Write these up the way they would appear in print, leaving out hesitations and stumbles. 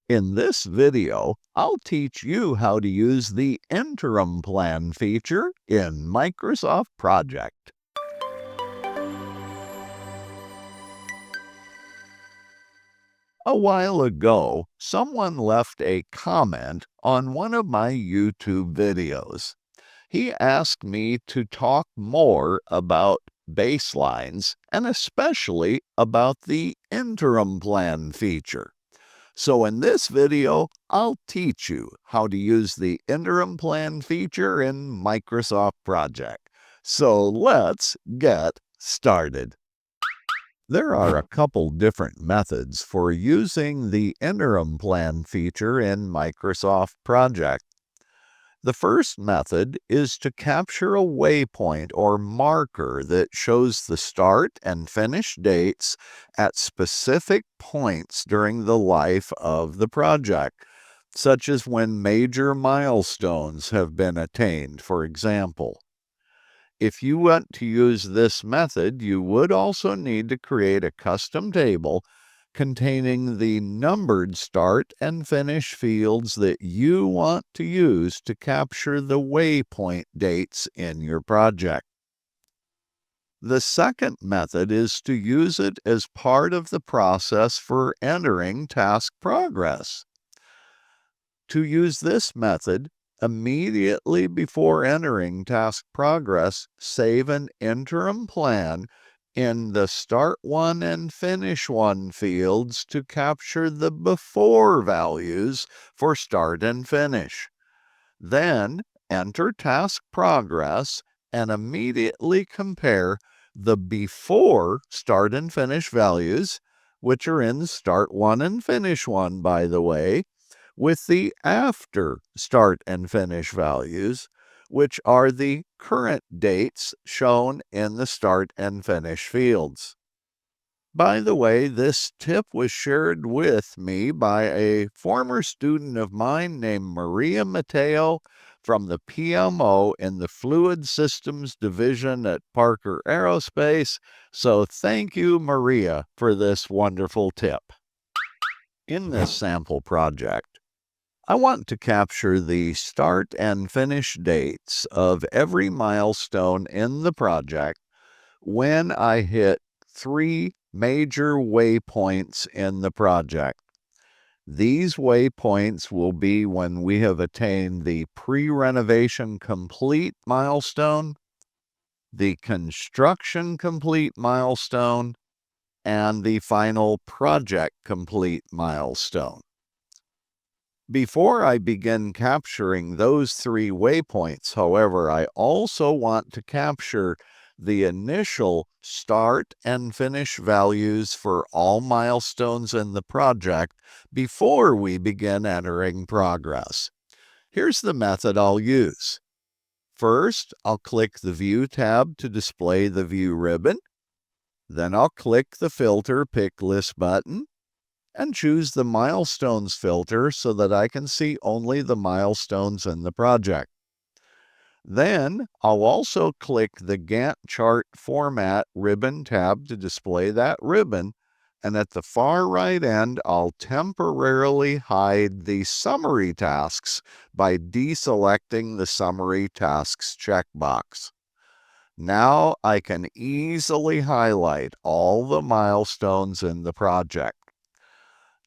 In this video, I'll teach you how to use the Interim Plan feature in Microsoft Project. A while ago, someone left a comment on one of my YouTube videos. He asked me to talk more about baselines and especially about the Interim Plan feature. So in this video, I'll teach you how to use the Interim Plan feature in Microsoft Project. So let's get started. There are a couple different methods for using the Interim Plan feature in Microsoft Project. The first method is to capture a waypoint or marker that shows the start and finish dates at specific points during the life of the project, such as when major milestones have been attained, for example. If you want to use this method, you would also need to create a custom table containing the numbered start and finish fields that you want to use to capture the waypoint dates in your project. The second method is to use it as part of the process for entering task progress. To use this method, immediately before entering task progress, save an interim plan in the Start 1 and Finish 1 fields to capture the before values for start and finish. Then enter task progress and immediately compare the before start and finish values, which are in Start 1 and Finish 1, by the way, with the after start and finish values, which are the current dates shown in the start and finish fields. By the way, this tip was shared with me by a former student of mine named Maria Mateo from the PMO in the Fluid Systems Division at Parker Aerospace. So thank you, Maria, for this wonderful tip. In this sample project, I want to capture the start and finish dates of every milestone in the project when I hit 3 major waypoints in the project. These waypoints will be when we have attained the pre-renovation complete milestone, the construction complete milestone, and the final project complete milestone. Before I begin capturing those 3 waypoints, however, I also want to capture the initial start and finish values for all milestones in the project before we begin entering progress. Here's the method I'll use. First, I'll click the View tab to display the View ribbon. Then I'll click the Filter Pick List button and choose the Milestones filter so that I can see only the milestones in the project. Then I'll also click the Gantt Chart Format ribbon tab to display that ribbon, and at the far right end, I'll temporarily hide the Summary Tasks by deselecting the Summary Tasks checkbox. Now I can easily highlight all the milestones in the project.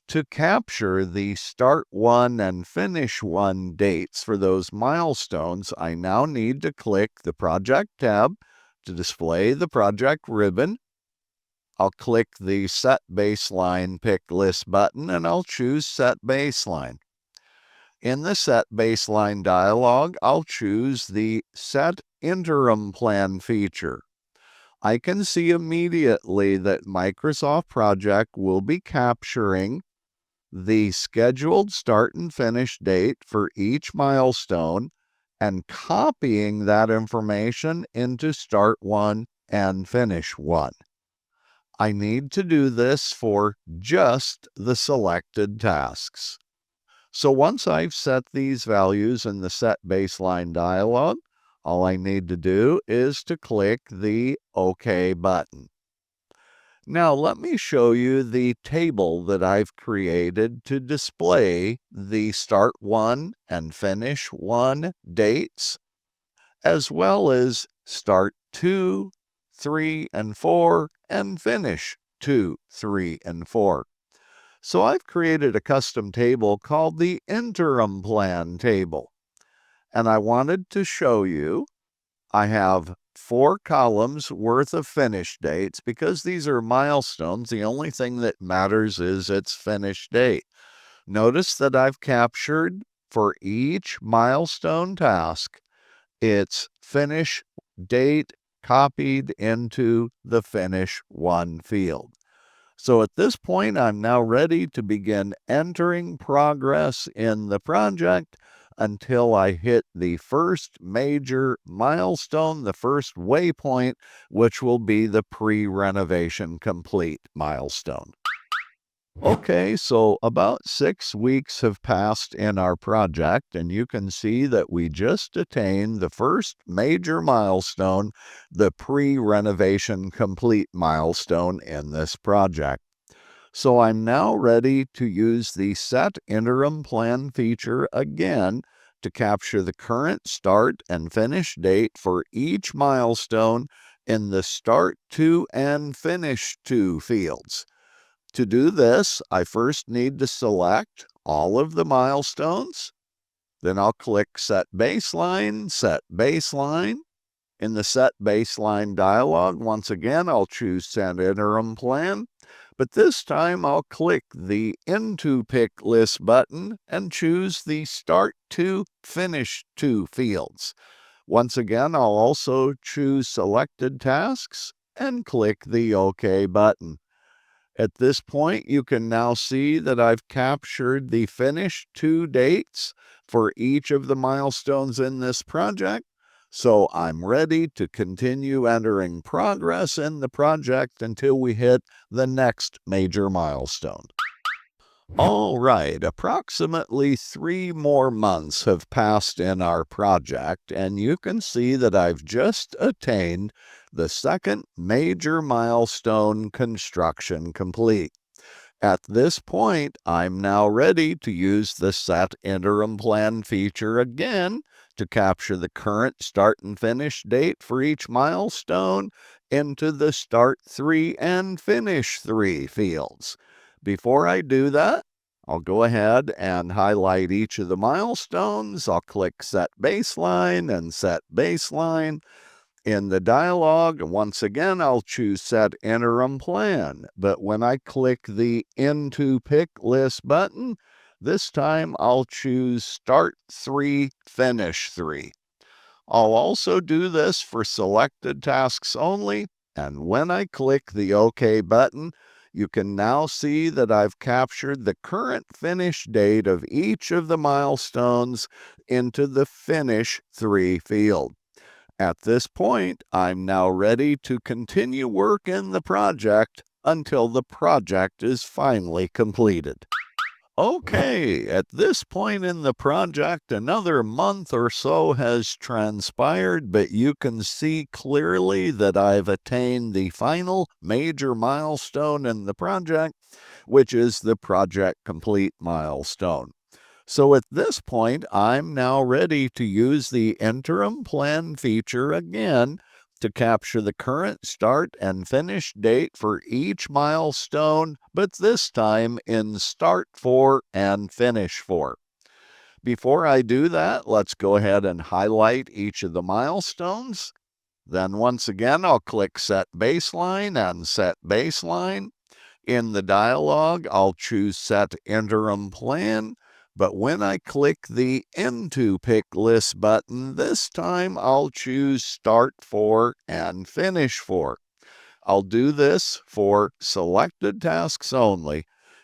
To capture the Start 1 and Finish 1 dates for those milestones, I now need to click the Project tab to display the project ribbon. I'll click the Set Baseline Pick List button and I'll choose Set Baseline. In the Set Baseline dialog, I'll choose the Set Interim Plan feature. I can see immediately that Microsoft Project will be capturing the scheduled start and finish date for each milestone and copying that information into Start 1 and Finish 1. I need to do this for just the selected tasks. So once I've set these values in the Set Baseline dialog, all I need to do is to click the OK button. Now let me show you the table that I've created to display the start 1 and finish 1 dates, as well as start 2, 3, and 4, and finish 2, 3, and 4. So I've created a custom table called the Interim Plan table. And I wanted to show you I have 4 columns worth of finish dates. Because these are milestones, the only thing that matters is its finish date. Notice that I've captured for each milestone task its finish date copied into the finish 1 field. So at this point, I'm now ready to begin entering progress in the project until I hit the first major milestone, the first waypoint, which will be the pre-renovation complete milestone. Okay, so about 6 weeks have passed in our project, and you can see that we just attained the first major milestone, the pre-renovation complete milestone in this project. So I'm now ready to use the Set Interim Plan feature again to capture the current start and finish date for each milestone in the Start To and Finish To fields. To do this, I first need to select all of the milestones. Then I'll click Set Baseline, Set Baseline. In the Set Baseline dialog, once again, I'll choose Set Interim Plan. But this time I'll click the Into Pick List button and choose the Start To, Finish To fields. Once again, I'll also choose Selected Tasks and click the OK button. At this point, you can now see that I've captured the finish 2 dates for each of the milestones in this project. So I'm ready to continue entering progress in the project until we hit the next major milestone. All right, approximately 3 more months have passed in our project, and you can see that I've just attained the second major milestone, construction complete. At this point, I'm now ready to use the Set Interim Plan feature again to capture the current start and finish date for each milestone into the Start 3 and Finish 3 fields. Before I do that, I'll go ahead and highlight each of the milestones. I'll click Set Baseline and Set Baseline. In the dialog, once again, I'll choose Set Interim Plan, but when I click the Into Pick List button, this time I'll choose Start 3, Finish 3. I'll also do this for selected tasks only, and when I click the OK button, you can now see that I've captured the current finish date of each of the milestones into the Finish 3 field. At this point, I'm now ready to continue work in the project until the project is finally completed. Okay, at this point in the project, another month or so has transpired, but you can see clearly that I've attained the final major milestone in the project, which is the project complete milestone. So at this point, I'm now ready to use the Interim Plan feature again to capture the current start and finish date for each milestone, but this time in Start For and Finish For. Before I do that, let's go ahead and highlight each of the milestones. Then once again, I'll click Set Baseline and Set Baseline. In the dialog, I'll choose Set Interim Plan. But when I click the Into Pick List button, this time I'll choose Start For and Finish For. I'll do this for selected tasks only.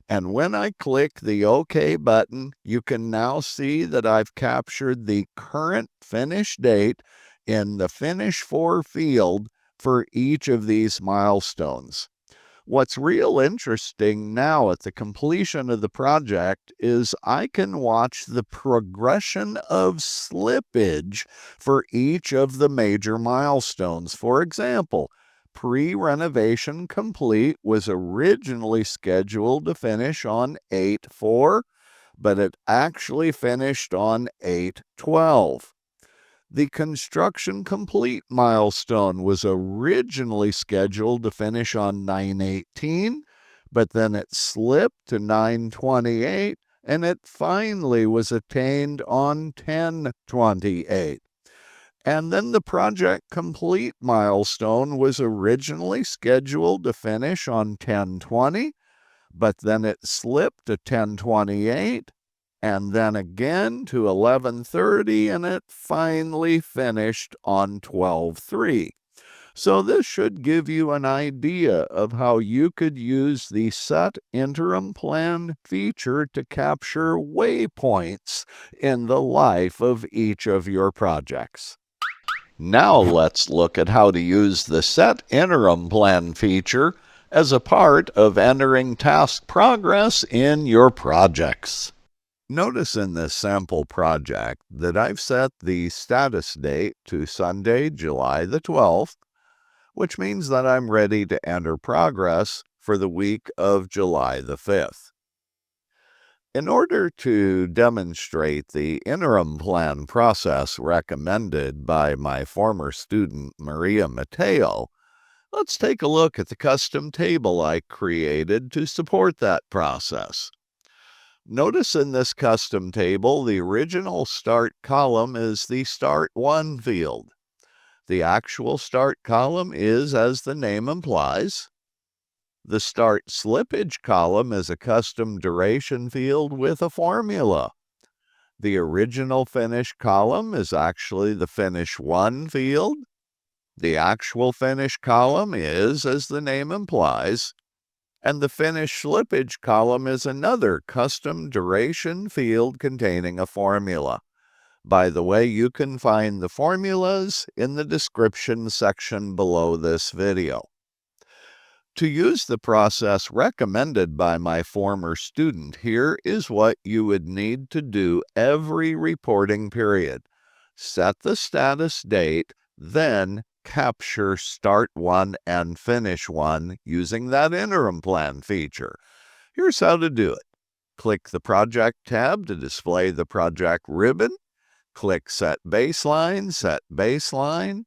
And when I click the OK button, you can now see that I've captured the current finish date in the Finish For field for each of these milestones. What's real interesting now at the completion of the project is I can watch the progression of slippage for each of the major milestones. For example, pre-renovation complete was originally scheduled to finish on 8/4, but it actually finished on 8/12. The construction complete milestone was originally scheduled to finish on 9/18, but then it slipped to 9/28, and it finally was attained on 10/28. And then the project complete milestone was originally scheduled to finish on 10/20, but then it slipped to 10/28, and then again to 11/30, and it finally finished on 12/3. So this should give you an idea of how you could use the Set Interim Plan feature to capture waypoints in the life of each of your projects. Now let's look at how to use the Set Interim Plan feature as a part of entering task progress in your projects. Notice in this sample project that I've set the status date to Sunday, July the 12th, which means that I'm ready to enter progress for the week of July the 5th. In order to demonstrate the interim plan process recommended by my former student Maria Mateo, let's take a look at the custom table I created to support that process. Notice in this custom table, the original start column is the Start 1 field. The actual start column is as the name implies. The Start Slippage column is a custom duration field with a formula. The original finish column is actually the Finish 1 field. The actual finish column is as the name implies. And the Finish Slippage column is another custom duration field containing a formula. By the way, you can find the formulas in the description section below this video. To use the process recommended by my former student, here is what you would need to do every reporting period. Set the status date, then capture Start 1 and Finish 1 using that Interim Plan feature. Here's how to do it. Click the Project tab to display the project ribbon. Click Set Baseline, Set Baseline.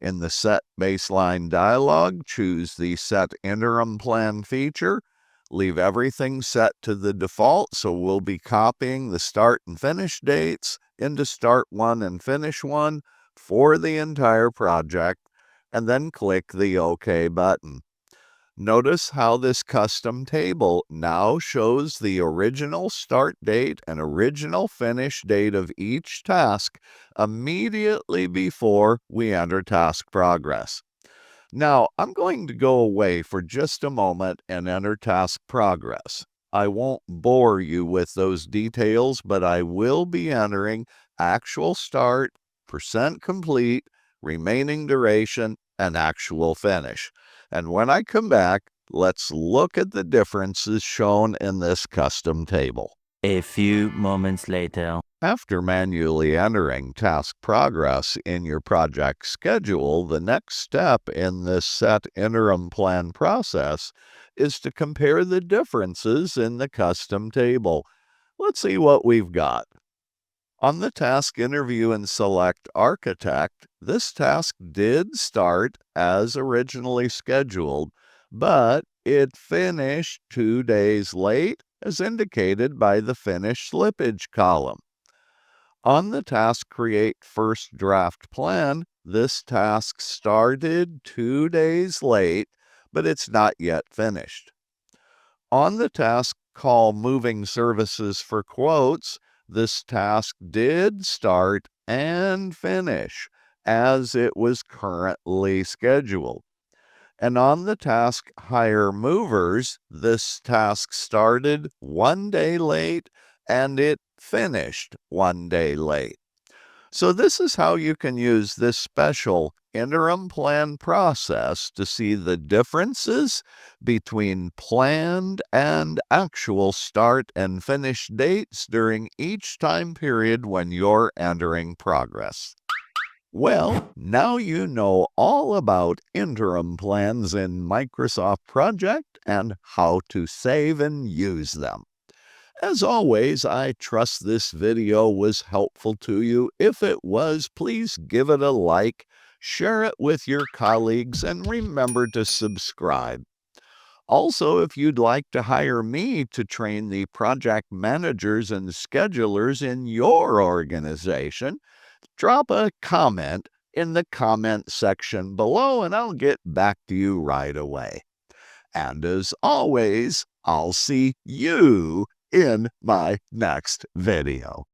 In the Set Baseline dialog, choose the Set Interim Plan feature. Leave everything set to the default, so we'll be copying the start and finish dates into Start 1 and Finish 1 for the entire project, and then click the OK button. Notice how this custom table now shows the original start date and original finish date of each task immediately before we enter task progress. Now, I'm going to go away for just a moment and enter task progress. I won't bore you with those details, but I will be entering actual start, percent complete, remaining duration, and actual finish. And when I come back, let's look at the differences shown in this custom table. A few moments later. After manually entering task progress in your project schedule, the next step in this Set Interim Plan process is to compare the differences in the custom table. Let's see what we've got. On the task interview and select architect, this task did start as originally scheduled, but it finished 2 days late, as indicated by the finish slippage column. On the task Create First Draft Plan, this task started 2 days late, but it's not yet finished. On the task Call Moving Services for Quotes, this task did start and finish as it was currently scheduled. And on the task Hire Movers, this task started 1 day late and it finished 1 day late. So this is how you can use this special interim plan process to see the differences between planned and actual start and finish dates during each time period when you're entering progress. Well, now you know all about interim plans in Microsoft Project and how to save and use them. As always, I trust this video was helpful to you. If it was, please give it a like, share it with your colleagues, and remember to subscribe. Also, if you'd like to hire me to train the project managers and schedulers in your organization, drop a comment in the comment section below and I'll get back to you right away. And as always, I'll see you in my next video.